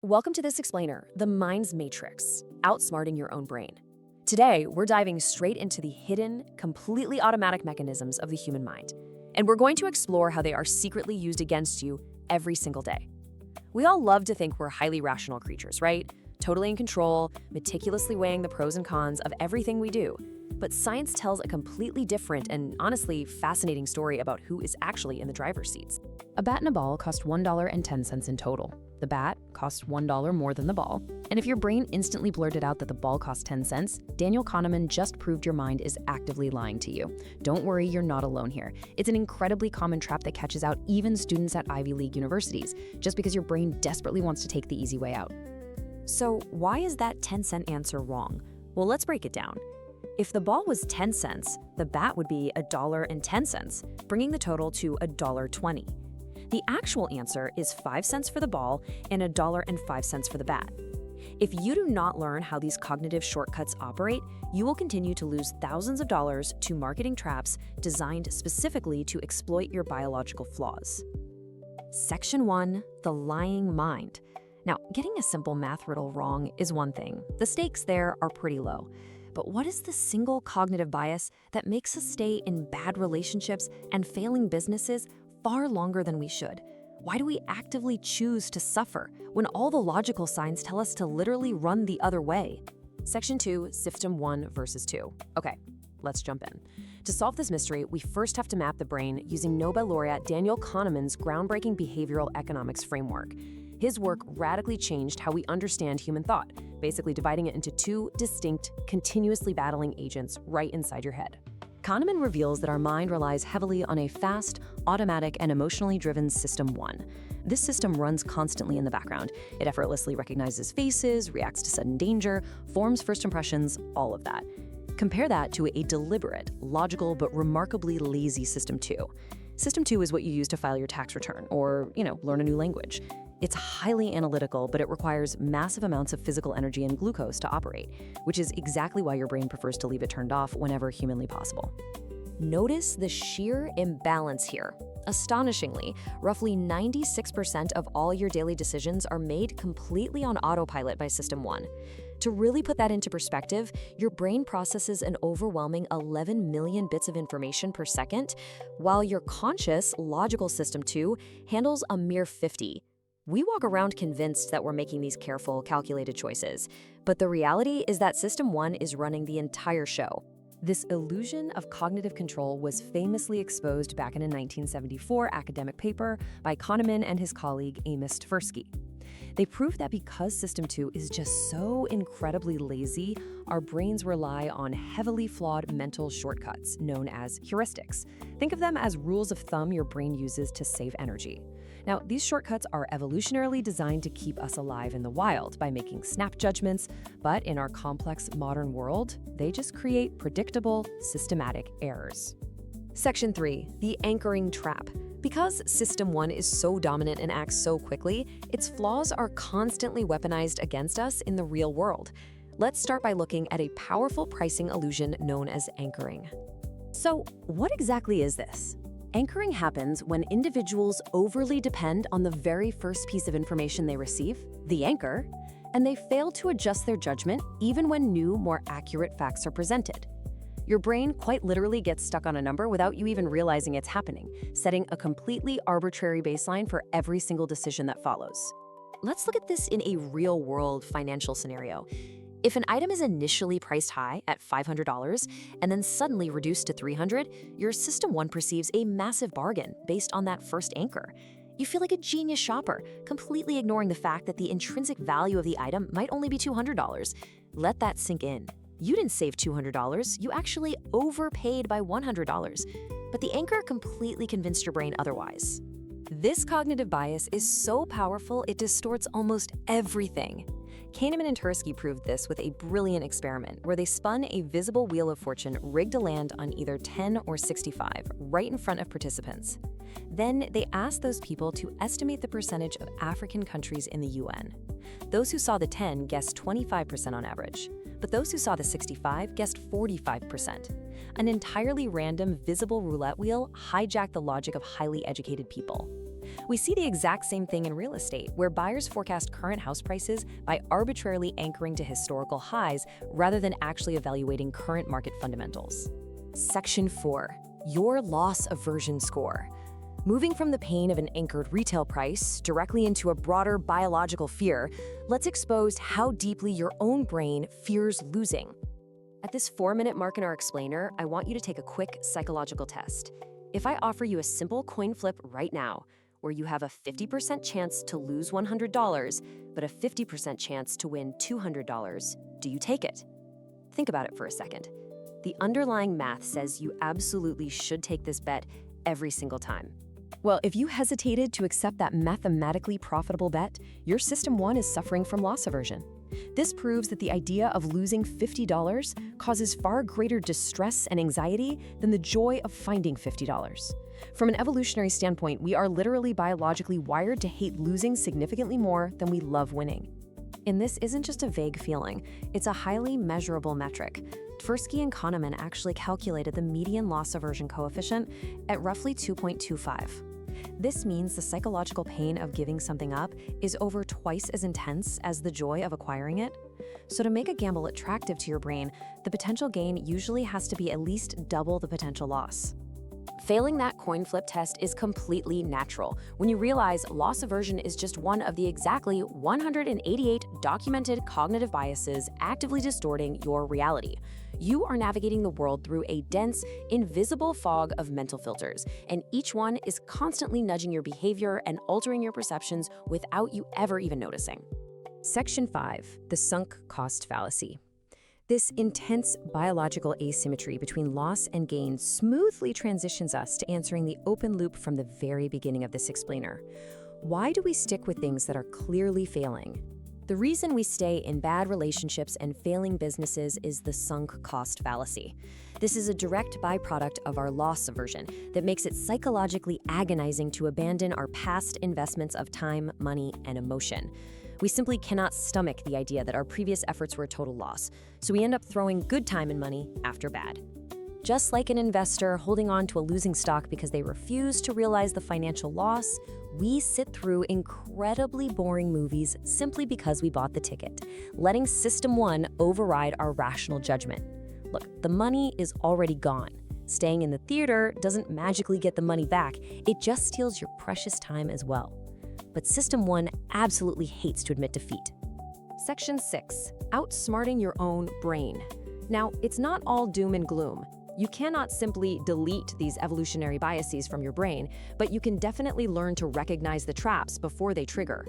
Welcome to this explainer, the mind's matrix, outsmarting your own brain. Today, we're diving straight into the hidden, completely automatic mechanisms of the human mind, and we're going to explore how they are secretly used against you every single day. We all love to think we're highly rational creatures, right? Totally in control, meticulously weighing the pros and cons of everything we do. But science tells a completely different and honestly fascinating story about who is actually in the driver's seats. A bat and a ball cost $1.10 in total. The bat costs $1 more than the ball. And if your brain instantly blurted out that the ball cost 10 cents, Daniel Kahneman just proved your mind is actively lying to you. Don't worry, you're not alone here. It's an incredibly common trap that catches out even students at Ivy League universities, just because your brain desperately wants to take the easy way out. So why is that 10-cent answer wrong? Well, let's break it down. If the ball was 10 cents, the bat would be $1.10, bringing the total to $1.20. The actual answer is 5 cents for the ball and $1.05 for the bat. If you do not learn how these cognitive shortcuts operate, you will continue to lose thousands of dollars to marketing traps designed specifically to exploit your biological flaws. Section 1, the lying mind. Now, getting a simple math riddle wrong is one thing. The stakes there are pretty low. But what is the single cognitive bias that makes us stay in bad relationships and failing businesses far longer than we should? Why do we actively choose to suffer when all the logical signs tell us to literally run the other way? Section 2, System 1 versus 2. Okay, let's jump in. To solve this mystery, we first have to map the brain using Nobel laureate Daniel Kahneman's groundbreaking behavioral economics framework. His work radically changed how we understand human thought, basically dividing it into two distinct, continuously battling agents right inside your head. Kahneman reveals that our mind relies heavily on a fast, automatic, and emotionally driven System 1. This system runs constantly in the background. It effortlessly recognizes faces, reacts to sudden danger, forms first impressions, all of that. Compare that to a deliberate, logical, but remarkably lazy System 2. System 2 is what you use to file your tax return or, learn a new language. It's highly analytical, but it requires massive amounts of physical energy and glucose to operate, which is exactly why your brain prefers to leave it turned off whenever humanly possible. Notice the sheer imbalance here. Astonishingly, roughly 96% of all your daily decisions are made completely on autopilot by System 1. To really put that into perspective, your brain processes an overwhelming 11 million bits of information per second, while your conscious, logical System 2 handles a mere 50. We walk around convinced that we're making these careful, calculated choices, but the reality is that System 1 is running the entire show. This illusion of cognitive control was famously exposed back in a 1974 academic paper by Kahneman and his colleague Amos Tversky. They proved that because System 2 is just so incredibly lazy, our brains rely on heavily flawed mental shortcuts known as heuristics. Think of them as rules of thumb your brain uses to save energy. Now, these shortcuts are evolutionarily designed to keep us alive in the wild by making snap judgments, but in our complex modern world, they just create predictable, systematic errors. Section 3, the anchoring trap. Because System 1 is so dominant and acts so quickly, its flaws are constantly weaponized against us in the real world. Let's start by looking at a powerful pricing illusion known as anchoring. So, what exactly is this? Anchoring happens when individuals overly depend on the very first piece of information they receive, the anchor, and they fail to adjust their judgment even when new, more accurate facts are presented. Your brain quite literally gets stuck on a number without you even realizing it's happening, setting a completely arbitrary baseline for every single decision that follows. Let's look at this in a real-world financial scenario. If an item is initially priced high at $500 and then suddenly reduced to $300, your System 1 perceives a massive bargain based on that first anchor. You feel like a genius shopper, completely ignoring the fact that the intrinsic value of the item might only be $200. Let that sink in. You didn't save $200, you actually overpaid by $100. But the anchor completely convinced your brain otherwise. This cognitive bias is so powerful it distorts almost everything. Kahneman and Tversky proved this with a brilliant experiment where they spun a visible wheel of fortune rigged to land on either 10 or 65 right in front of participants. Then they asked those people to estimate the percentage of African countries in the UN. Those who saw the 10 guessed 25% on average, but those who saw the 65 guessed 45%. An entirely random visible roulette wheel hijacked the logic of highly educated people. We see the exact same thing in real estate, where buyers forecast current house prices by arbitrarily anchoring to historical highs rather than actually evaluating current market fundamentals. Section 4. Your loss aversion score. Moving from the pain of an anchored retail price directly into a broader biological fear, let's expose how deeply your own brain fears losing. At this 4-minute mark in our explainer, I want you to take a quick psychological test. If I offer you a simple coin flip right now, where you have a 50% chance to lose $100, but a 50% chance to win $200, do you take it? Think about it for a second. The underlying math says you absolutely should take this bet every single time. Well, if you hesitated to accept that mathematically profitable bet, your System 1 is suffering from loss aversion. This proves that the idea of losing $50 causes far greater distress and anxiety than the joy of finding $50. From an evolutionary standpoint, we are literally biologically wired to hate losing significantly more than we love winning. And this isn't just a vague feeling, it's a highly measurable metric. Tversky and Kahneman actually calculated the median loss aversion coefficient at roughly 2.25. This means the psychological pain of giving something up is over twice as intense as the joy of acquiring it. So to make a gamble attractive to your brain, the potential gain usually has to be at least double the potential loss. Failing that coin flip test is completely natural when you realize loss aversion is just one of the exactly 188 documented cognitive biases actively distorting your reality. You are navigating the world through a dense, invisible fog of mental filters, and each one is constantly nudging your behavior and altering your perceptions without you ever even noticing. Section 5. The sunk cost fallacy. This intense biological asymmetry between loss and gain smoothly transitions us to answering the open loop from the very beginning of this explainer. Why do we stick with things that are clearly failing? The reason we stay in bad relationships and failing businesses is the sunk cost fallacy. This is a direct byproduct of our loss aversion that makes it psychologically agonizing to abandon our past investments of time, money, and emotion. We simply cannot stomach the idea that our previous efforts were a total loss, so we end up throwing good time and money after bad. Just like an investor holding on to a losing stock because they refuse to realize the financial loss, we sit through incredibly boring movies simply because we bought the ticket, letting System 1 override our rational judgment. Look, the money is already gone. Staying in the theater doesn't magically get the money back, it just steals your precious time as well. But System 1 absolutely hates to admit defeat. Section 6. Outsmarting your own brain. Now, it's not all doom and gloom. You cannot simply delete these evolutionary biases from your brain, but you can definitely learn to recognize the traps before they trigger.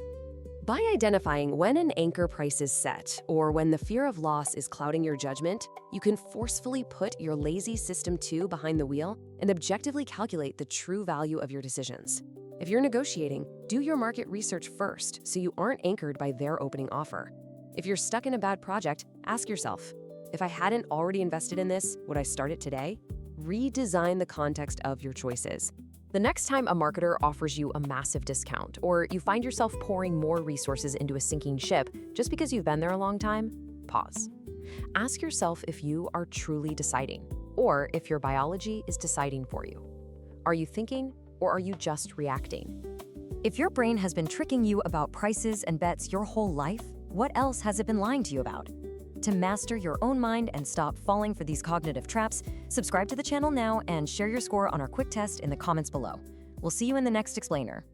By identifying when an anchor price is set, or when the fear of loss is clouding your judgment, you can forcefully put your lazy System 2 behind the wheel and objectively calculate the true value of your decisions. If you're negotiating, do your market research first so you aren't anchored by their opening offer. If you're stuck in a bad project, ask yourself, if I hadn't already invested in this, would I start it today? Redesign the context of your choices. The next time a marketer offers you a massive discount, or you find yourself pouring more resources into a sinking ship just because you've been there a long time, pause. Ask yourself if you are truly deciding, or if your biology is deciding for you. Are you thinking, or are you just reacting? If your brain has been tricking you about prices and bets your whole life, what else has it been lying to you about? To master your own mind and stop falling for these cognitive traps, subscribe to the channel now and share your score on our quick test in the comments below. We'll see you in the next explainer.